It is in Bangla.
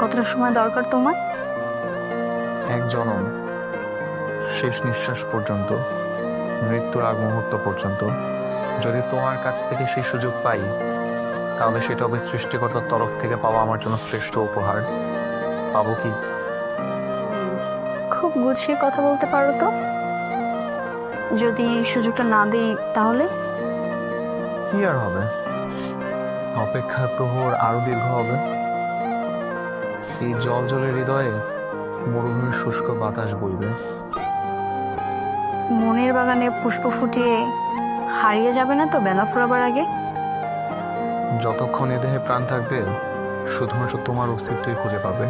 কতটা সময় দরকার তোমার? এক জনম, শেষ নিঃশ্বাস পর্যন্ত, মৃত্যুর আগ মুহূর্ত পর্যন্ত। যদি তোমার কাছ থেকে সেই সুযোগ পাই, তাহলে সেটা হবে সৃষ্টিকর্তার তরফ থেকে পাওয়া আমার জন্য শ্রেষ্ঠ উপহার। পাবো কি? খুব গুছিয়ে কথা বলতে পারো তো। যদি সুযোগটা না দেই তাহলে? কি আর হবে, অপেক্ষার প্রহর আরো দীর্ঘ হবে। এই জল জলে হৃদয়ে মরুভূমির শুষ্ক বাতাস বইবে। মনের বাগানে পুষ্প ফুটিয়ে হারিয়ে যাবে না তো বেলা ফুরাবার আগে? যতক্ষণ এ দেহে প্রাণ থাকবে, শুধুমাত্র তোমার অস্তিত্বই খুঁজে পাবে।